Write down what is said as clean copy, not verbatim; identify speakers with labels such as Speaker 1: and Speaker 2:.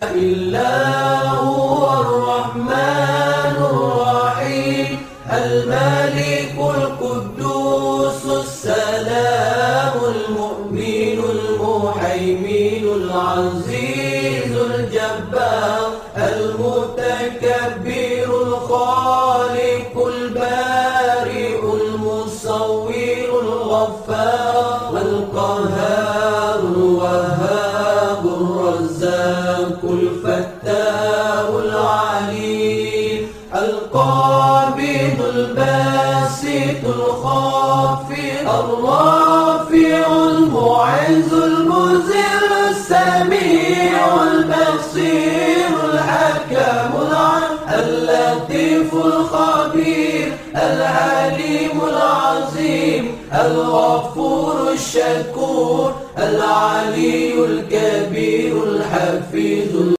Speaker 1: إلا هو الرحمن الرحيم الملك القدوس السلام المؤمن المهيمن العزيز الجبار المتكبر الخالق البارئ المصور الغفار القهار الوهاب الرزاق الفتاح العليم القابض الباسط الخافض الرافع المعز المذل السميع البصير الحكم العليم اللطيف الخبير العليم العظيم الغفور الشكور العلي الكبير